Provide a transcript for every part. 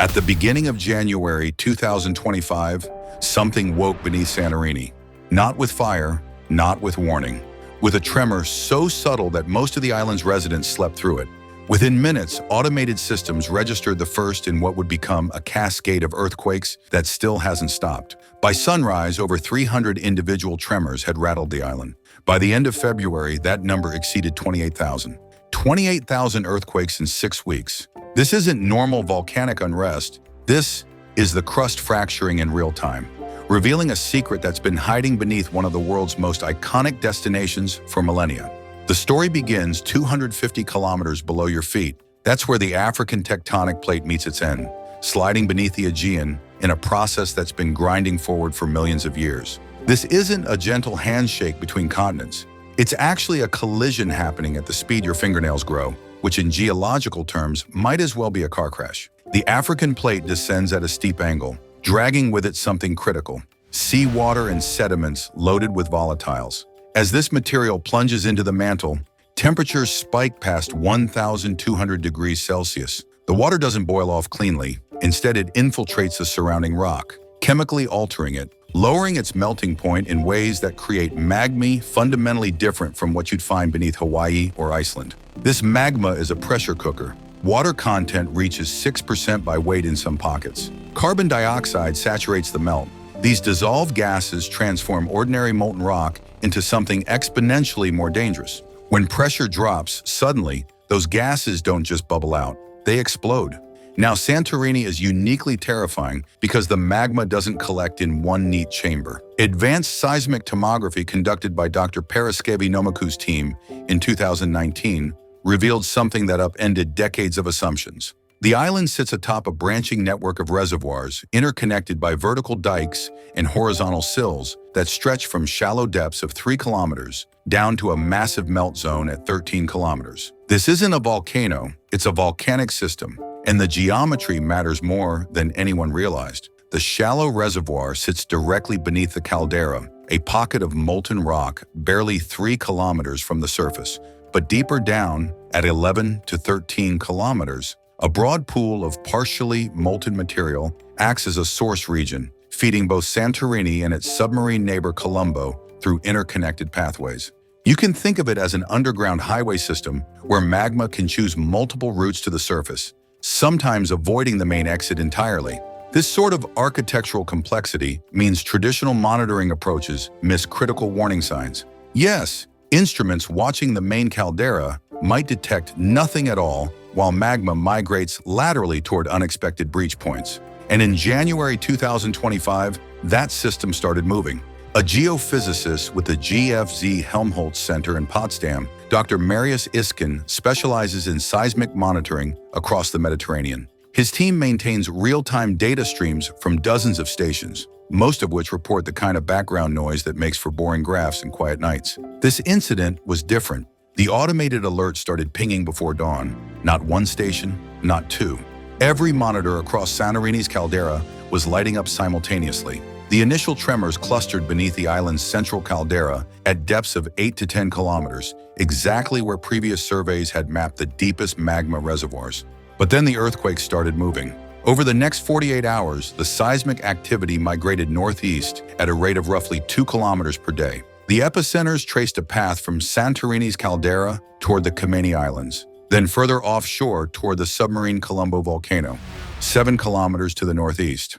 At the beginning of January 2025, something woke beneath Santorini. Not with fire, not with warning. With a tremor so subtle that most of the island's residents slept through it. Within minutes, automated systems registered the first in what would become a cascade of earthquakes that still hasn't stopped. By sunrise, over 300 individual tremors had rattled the island. By the end of February, that number exceeded 28,000. 28,000 earthquakes in 6 weeks. This isn't normal volcanic unrest. This is the crust fracturing in real time, revealing a secret that's been hiding beneath one of the world's most iconic destinations for millennia. The story begins 250 kilometers below your feet. That's where the African tectonic plate meets its end, sliding beneath the Aegean in a process that's been grinding forward for millions of years. This isn't a gentle handshake between continents. It's actually a collision happening at the speed your fingernails grow, which in geological terms might as well be a car crash. The African plate descends at a steep angle, dragging with it something critical: seawater and sediments loaded with volatiles. As this material plunges into the mantle, temperatures spike past 1,200 degrees Celsius. The water doesn't boil off cleanly. Instead, it infiltrates the surrounding rock, chemically altering it, lowering its melting point in ways that create magma fundamentally different from what you'd find beneath Hawaii or Iceland. This magma is a pressure cooker. Water content reaches 6% by weight in some pockets. Carbon dioxide saturates the melt. These dissolved gases transform ordinary molten rock into something exponentially more dangerous. When pressure drops, suddenly, those gases don't just bubble out, they explode. Now, Santorini is uniquely terrifying because the magma doesn't collect in one neat chamber. Advanced seismic tomography conducted by Dr. Paraskevy-Nomaku's team in 2019 revealed something that upended decades of assumptions. The island sits atop a branching network of reservoirs interconnected by vertical dikes and horizontal sills that stretch from shallow depths of 3 kilometers down to a massive melt zone at 13 kilometers. This isn't a volcano, it's a volcanic system. And the geometry matters more than anyone realized. The shallow reservoir sits directly beneath the caldera, a pocket of molten rock barely 3 kilometers from the surface. But deeper down, at 11 to 13 kilometers, a broad pool of partially molten material acts as a source region, feeding both Santorini and its submarine neighbor Colombo through interconnected pathways. You can think of it as an underground highway system where magma can choose multiple routes to the surface, sometimes avoiding the main exit entirely. This sort of architectural complexity means traditional monitoring approaches miss critical warning signs. Yes, instruments watching the main caldera might detect nothing at all while magma migrates laterally toward unexpected breach points. And in January 2025, that system started moving. A geophysicist with the GFZ Helmholtz Center in Potsdam, Dr. Marius Isken, specializes in seismic monitoring across the Mediterranean. His team maintains real-time data streams from dozens of stations, most of which report the kind of background noise that makes for boring graphs and quiet nights. This incident was different. The automated alerts started pinging before dawn. Not one station, not two. Every monitor across Santorini's caldera was lighting up simultaneously. The initial tremors clustered beneath the island's central caldera at depths of 8 to 10 kilometers, exactly where previous surveys had mapped the deepest magma reservoirs. But then the earthquake started moving. Over the next 48 hours, the seismic activity migrated northeast at a rate of roughly 2 kilometers per day. The epicenters traced a path from Santorini's caldera toward the Kameni Islands, then further offshore toward the Submarine Colombo volcano, 7 kilometers to the northeast.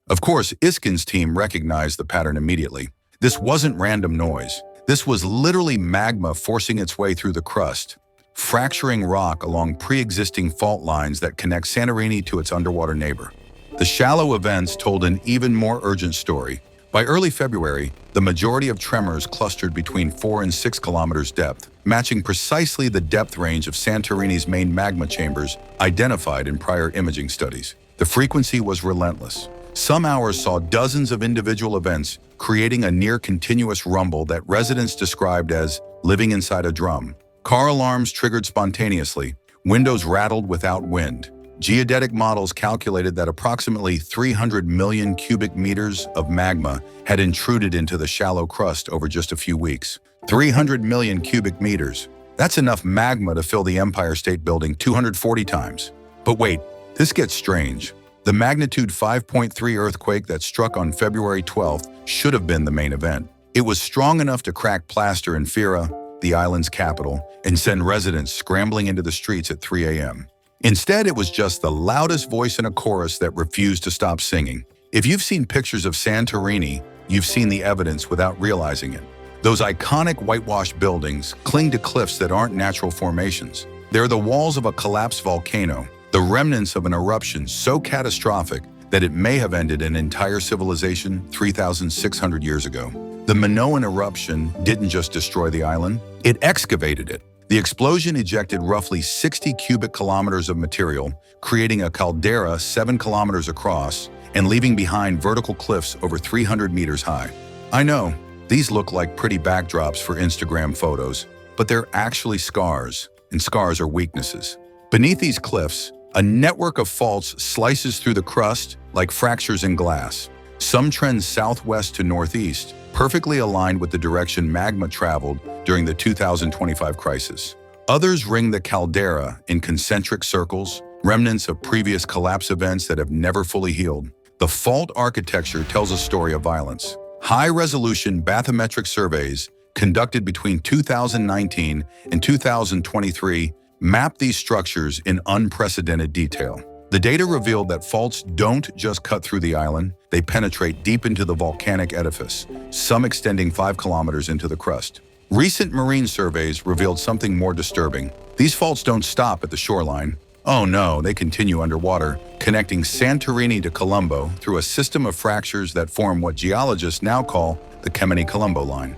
Of course, Isken's team recognized the pattern immediately. This wasn't random noise. This was literally magma forcing its way through the crust, fracturing rock along pre-existing fault lines that connect Santorini to its underwater neighbor. The shallow events told an even more urgent story. By early February, the majority of tremors clustered between 4 and 6 kilometers depth, matching precisely the depth range of Santorini's main magma chambers identified in prior imaging studies. The frequency was relentless. Some hours saw dozens of individual events, creating a near-continuous rumble that residents described as living inside a drum. Car alarms triggered spontaneously, windows rattled without wind. Geodetic models calculated that approximately 300 million cubic meters of magma had intruded into the shallow crust over just a few weeks. 300 million cubic meters. That's enough magma to fill the Empire State Building 240 times. But wait, this gets strange. The magnitude 5.3 earthquake that struck on February 12th should have been the main event. It was strong enough to crack plaster in Fira, the island's capital, and send residents scrambling into the streets at 3 a.m. Instead, it was just the loudest voice in a chorus that refused to stop singing. If you've seen pictures of Santorini, you've seen the evidence without realizing it. Those iconic whitewashed buildings cling to cliffs that aren't natural formations. They're the walls of a collapsed volcano, the remnants of an eruption so catastrophic that it may have ended an entire civilization 3,600 years ago. The Minoan eruption didn't just destroy the island, it excavated it. The explosion ejected roughly 60 cubic kilometers of material, creating a caldera 7 kilometers across and leaving behind vertical cliffs over 300 meters high. I know, these look like pretty backdrops for Instagram photos, but they're actually scars, and scars are weaknesses. Beneath these cliffs, a network of faults slices through the crust like fractures in glass. Some trend southwest to northeast, perfectly aligned with the direction magma traveled during the 2025 crisis. Others ring the caldera in concentric circles, remnants of previous collapse events that have never fully healed. The fault architecture tells a story of violence. High-resolution bathymetric surveys conducted between 2019 and 2023 mapped these structures in unprecedented detail. The data revealed that faults don't just cut through the island, they penetrate deep into the volcanic edifice, some extending 5 kilometers into the crust. Recent marine surveys revealed something more disturbing. These faults don't stop at the shoreline. Oh no, they continue underwater, connecting Santorini to Colombo through a system of fractures that form what geologists now call the Kemeny-Colombo line.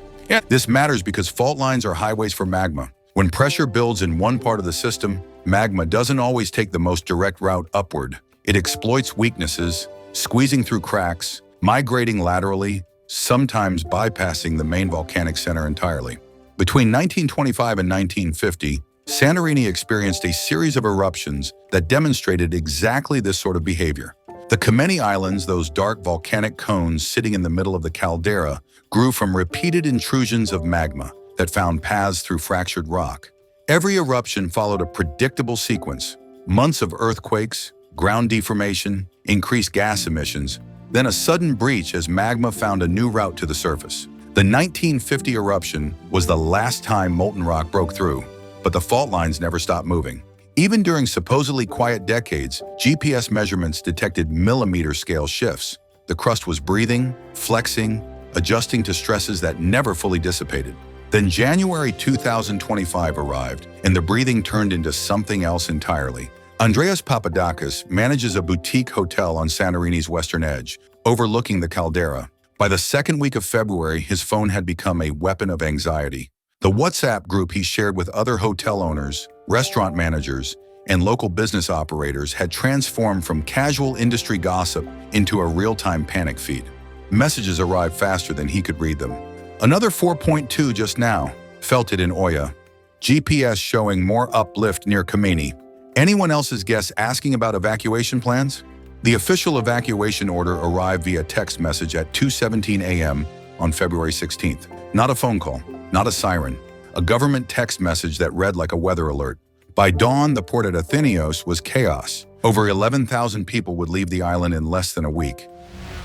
This matters because fault lines are highways for magma. When pressure builds in one part of the system, magma doesn't always take the most direct route upward. It exploits weaknesses, squeezing through cracks, migrating laterally, sometimes bypassing the main volcanic center entirely. Between 1925 and 1950, Santorini experienced a series of eruptions that demonstrated exactly this sort of behavior. The Kemeny Islands, those dark volcanic cones sitting in the middle of the caldera, grew from repeated intrusions of magma that found paths through fractured rock. Every eruption followed a predictable sequence: months of earthquakes, ground deformation, increased gas emissions, then a sudden breach as magma found a new route to the surface. The 1950 eruption was the last time molten rock broke through, but the fault lines never stopped moving. Even during supposedly quiet decades, GPS measurements detected millimeter-scale shifts. The crust was breathing, flexing, adjusting to stresses that never fully dissipated. Then January 2025 arrived, and the breathing turned into something else entirely. Andreas Papadakis manages a boutique hotel on Santorini's western edge, overlooking the caldera. By the second week of February, his phone had become a weapon of anxiety. The WhatsApp group he shared with other hotel owners, restaurant managers, and local business operators had transformed from casual industry gossip into a real-time panic feed. Messages arrived faster than he could read them. Another 4.2 just now. Felt it in Oya. GPS showing more uplift near Kemeny. Anyone else's guess asking about evacuation plans? The official evacuation order arrived via text message at 2:17 a.m. on February 16th. Not a phone call, not a siren. A government text message that read like a weather alert. By dawn, the port at Athenios was chaos. Over 11,000 people would leave the island in less than a week.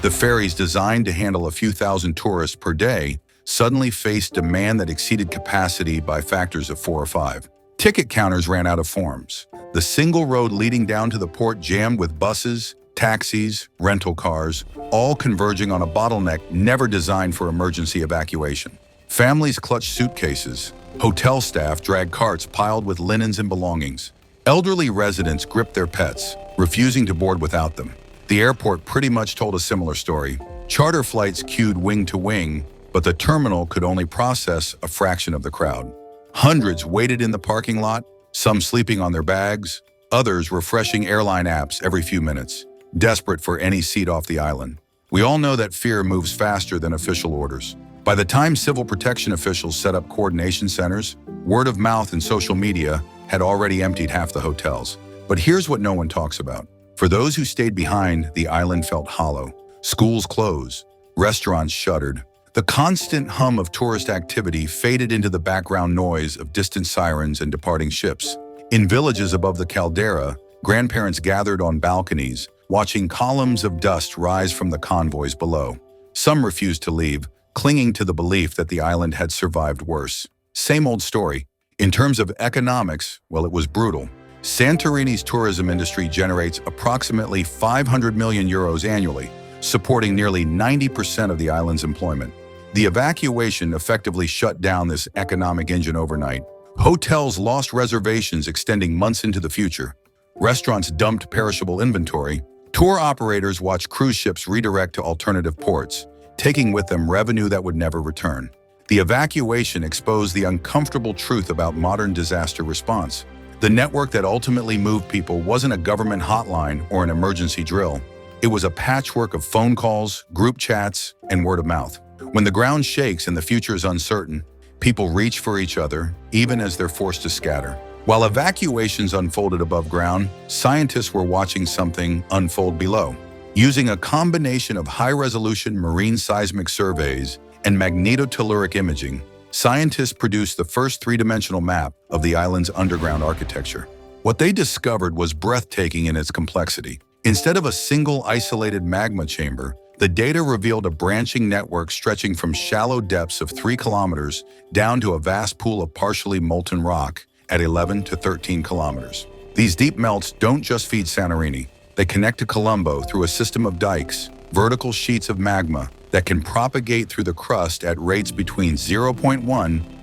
The ferries designed to handle a few thousand tourists per day suddenly faced demand that exceeded capacity by factors of 4 or 5. Ticket counters ran out of forms. The single road leading down to the port jammed with buses, taxis, rental cars, all converging on a bottleneck never designed for emergency evacuation. Families clutched suitcases. Hotel staff dragged carts piled with linens and belongings. Elderly residents gripped their pets, refusing to board without them. The airport pretty much told a similar story. Charter flights queued wing to wing, but the terminal could only process a fraction of the crowd. Hundreds waited in the parking lot, some sleeping on their bags, others refreshing airline apps every few minutes, desperate for any seat off the island. We all know that fear moves faster than official orders. By the time civil protection officials set up coordination centers, word of mouth and social media had already emptied half the hotels. But here's what no one talks about. For those who stayed behind, the island felt hollow. Schools closed, restaurants shuttered. The constant hum of tourist activity faded into the background noise of distant sirens and departing ships. In villages above the caldera, grandparents gathered on balconies, watching columns of dust rise from the convoys below. Some refused to leave, clinging to the belief that the island had survived worse. Same old story. In terms of economics, well, it was brutal. Santorini's tourism industry generates approximately 500 million euros annually, supporting nearly 90% of the island's employment. The evacuation effectively shut down this economic engine overnight. Hotels lost reservations extending months into the future. Restaurants dumped perishable inventory. Tour operators watched cruise ships redirect to alternative ports, taking with them revenue that would never return. The evacuation exposed the uncomfortable truth about modern disaster response. The network that ultimately moved people wasn't a government hotline or an emergency drill. It was a patchwork of phone calls, group chats, and word of mouth. When the ground shakes and the future is uncertain, people reach for each other, even as they're forced to scatter. While evacuations unfolded above ground, scientists were watching something unfold below. Using a combination of high-resolution marine seismic surveys and magnetotelluric imaging, scientists produced the first three-dimensional map of the island's underground architecture. What they discovered was breathtaking in its complexity. Instead of a single isolated magma chamber, the data revealed a branching network stretching from shallow depths of 3 kilometers down to a vast pool of partially molten rock at 11 to 13 kilometers. These deep melts don't just feed Santorini. They connect to Colombo through a system of dikes, vertical sheets of magma that can propagate through the crust at rates between 0.1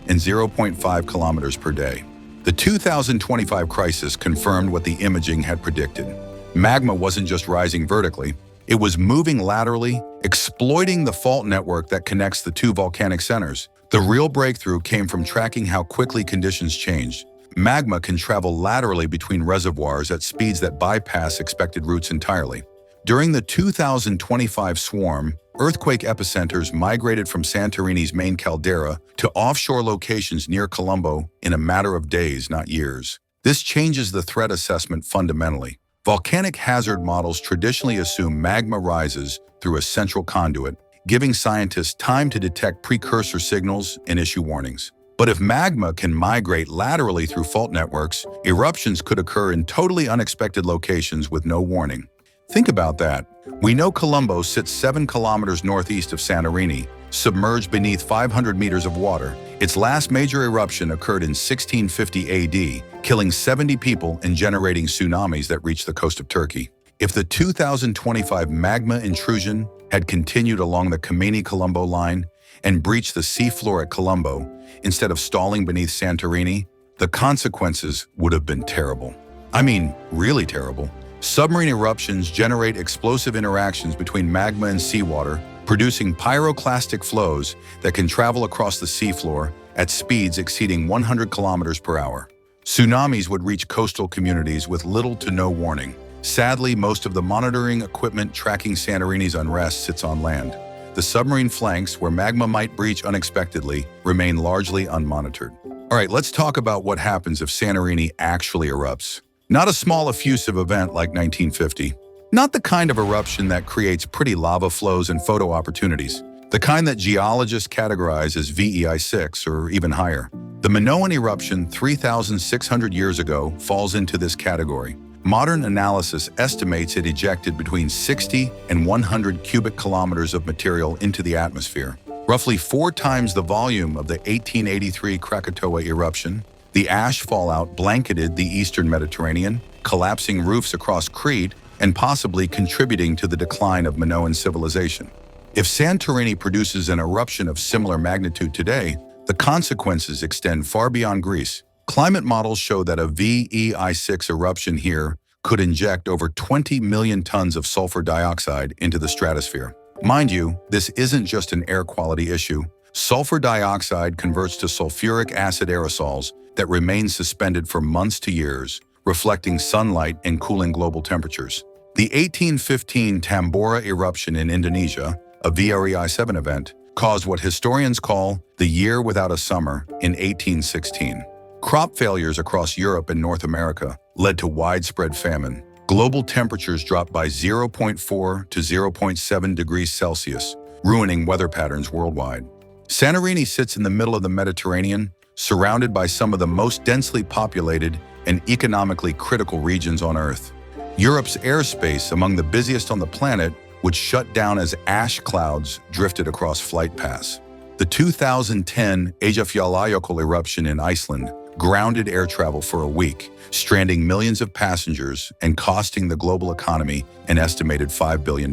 and 0.5 kilometers per day. The 2025 crisis confirmed what the imaging had predicted. Magma wasn't just rising vertically, it was moving laterally, exploiting the fault network that connects the two volcanic centers. The real breakthrough came from tracking how quickly conditions changed. Magma can travel laterally between reservoirs at speeds that bypass expected routes entirely. During the 2025 swarm, earthquake epicenters migrated from Santorini's main caldera to offshore locations near Colombo in a matter of days, not years. This changes the threat assessment fundamentally. Volcanic hazard models traditionally assume magma rises through a central conduit, giving scientists time to detect precursor signals and issue warnings. But if magma can migrate laterally through fault networks, eruptions could occur in totally unexpected locations with no warning. Think about that. We know Colombo sits 7 kilometers northeast of Santorini, submerged beneath 500 meters of water. Its last major eruption occurred in 1650 AD, killing 70 people and generating tsunamis that reached the coast of Turkey. If the 2025 magma intrusion had continued along the Kameni-Colombo line and breached the seafloor at Colombo, instead of stalling beneath Santorini, the consequences would have been terrible. I mean, really terrible. Submarine eruptions generate explosive interactions between magma and seawater, producing pyroclastic flows that can travel across the seafloor at speeds exceeding 100 kilometers per hour. Tsunamis would reach coastal communities with little to no warning. Sadly, most of the monitoring equipment tracking Santorini's unrest sits on land. The submarine flanks, where magma might breach unexpectedly, remain largely unmonitored. All right, let's talk about what happens if Santorini actually erupts. Not a small effusive event like 1950. Not the kind of eruption that creates pretty lava flows and photo opportunities. The kind that geologists categorize as VEI6 or even higher. The Minoan eruption 3,600 years ago falls into this category. Modern analysis estimates it ejected between 60 and 100 cubic kilometers of material into the atmosphere, roughly 4 times the volume of the 1883 Krakatoa eruption. The ash fallout blanketed the eastern Mediterranean, collapsing roofs across Crete and possibly contributing to the decline of Minoan civilization. If Santorini produces an eruption of similar magnitude today, the consequences extend far beyond Greece. Climate models show that a VEI6 eruption here could inject over 20 million tons of sulfur dioxide into the stratosphere. Mind you, this isn't just an air quality issue. Sulfur dioxide converts to sulfuric acid aerosols that remain suspended for months to years, reflecting sunlight and cooling global temperatures. The 1815 Tambora eruption in Indonesia, a VEI7 event, caused what historians call the year without a summer in 1816. Crop failures across Europe and North America led to widespread famine. Global temperatures dropped by 0.4 to 0.7 degrees Celsius, ruining weather patterns worldwide. Santorini sits in the middle of the Mediterranean, surrounded by some of the most densely populated and economically critical regions on Earth. Europe's airspace, among the busiest on the planet, would shut down as ash clouds drifted across flight paths. The 2010 Evacuation eruption in Iceland grounded air travel for a week, stranding millions of passengers and costing the global economy an estimated $5 billion.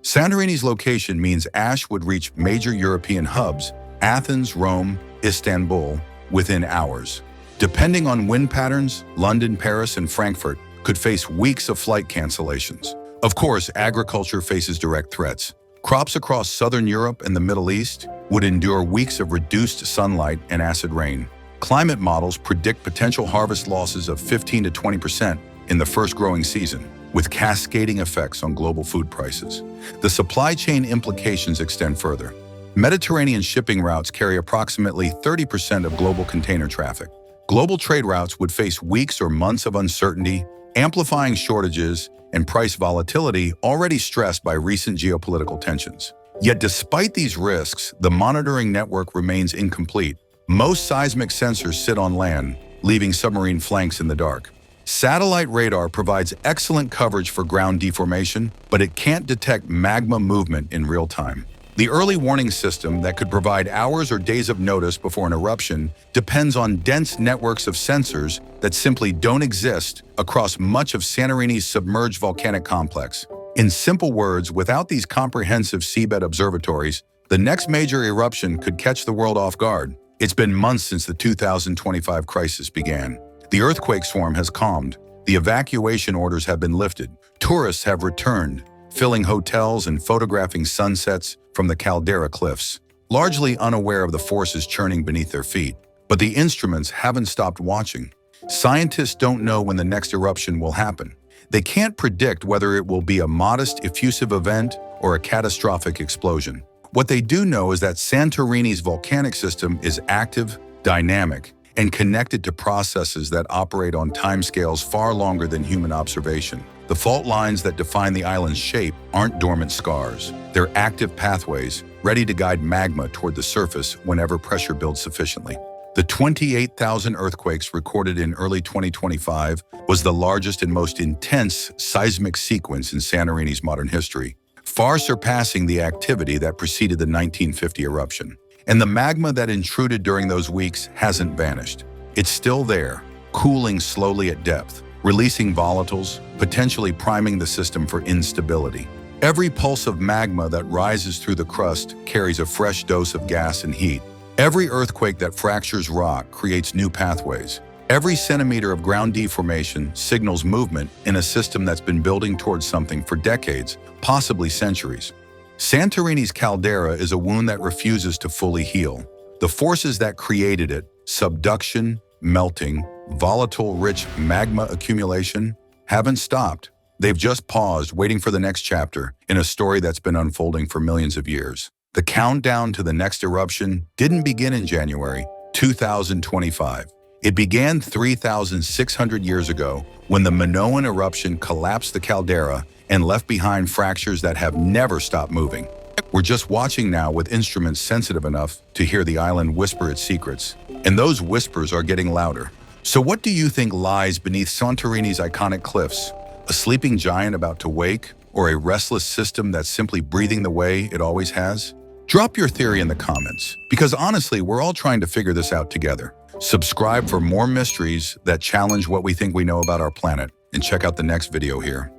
Santorini's location means ash would reach major European hubs, Athens, Rome, Istanbul, within hours. Depending on wind patterns, London, Paris, and Frankfurt could face weeks of flight cancellations. Of course, agriculture faces direct threats. Crops across southern Europe and the Middle East would endure weeks of reduced sunlight and acid rain. Climate models predict potential harvest losses of 15 to 20% in the first growing season, with cascading effects on global food prices. The supply chain implications extend further. Mediterranean shipping routes carry approximately 30% of global container traffic. Global trade routes would face weeks or months of uncertainty, amplifying shortages and price volatility already stressed by recent geopolitical tensions. Yet despite these risks, the monitoring network remains incomplete. Most seismic sensors sit on land, leaving submarine flanks in the dark. Satellite radar provides excellent coverage for ground deformation, but it can't detect magma movement in real time. The early warning system that could provide hours or days of notice before an eruption depends on dense networks of sensors that simply don't exist across much of Santorini's submerged volcanic complex. In simple words, without these comprehensive seabed observatories, the next major eruption could catch the world off guard. It's been months since the 2025 crisis began. The earthquake swarm has calmed, the evacuation orders have been lifted, tourists have returned, filling hotels and photographing sunsets from the caldera cliffs, largely unaware of the forces churning beneath their feet. But the instruments haven't stopped watching. Scientists don't know when the next eruption will happen. They can't predict whether it will be a modest, effusive event or a catastrophic explosion. What they do know is that Santorini's volcanic system is active, dynamic, and connected to processes that operate on timescales far longer than human observation. The fault lines that define the island's shape aren't dormant scars. They're active pathways, ready to guide magma toward the surface whenever pressure builds sufficiently. The 28,000 earthquakes recorded in early 2025 was the largest and most intense seismic sequence in Santorini's modern history, far surpassing the activity that preceded the 1950 eruption. And the magma that intruded during those weeks hasn't vanished. It's still there, cooling slowly at depth, releasing volatiles, potentially priming the system for instability. Every pulse of magma that rises through the crust carries a fresh dose of gas and heat. Every earthquake that fractures rock creates new pathways. Every centimeter of ground deformation signals movement in a system that's been building towards something for decades, possibly centuries. Santorini's caldera is a wound that refuses to fully heal. The forces that created it, subduction, melting, volatile-rich magma accumulation, haven't stopped. They've just paused, waiting for the next chapter in a story that's been unfolding for millions of years. The countdown to the next eruption didn't begin in January 2025. It began 3,600 years ago when the Minoan eruption collapsed the caldera and left behind fractures that have never stopped moving. We're just watching now with instruments sensitive enough to hear the island whisper its secrets, and those whispers are getting louder. So what do you think lies beneath Santorini's iconic cliffs? A sleeping giant about to wake, or a restless system that's simply breathing the way it always has? Drop your theory in the comments, because honestly, we're all trying to figure this out together. Subscribe for more mysteries that challenge what we think we know about our planet, and check out the next video here.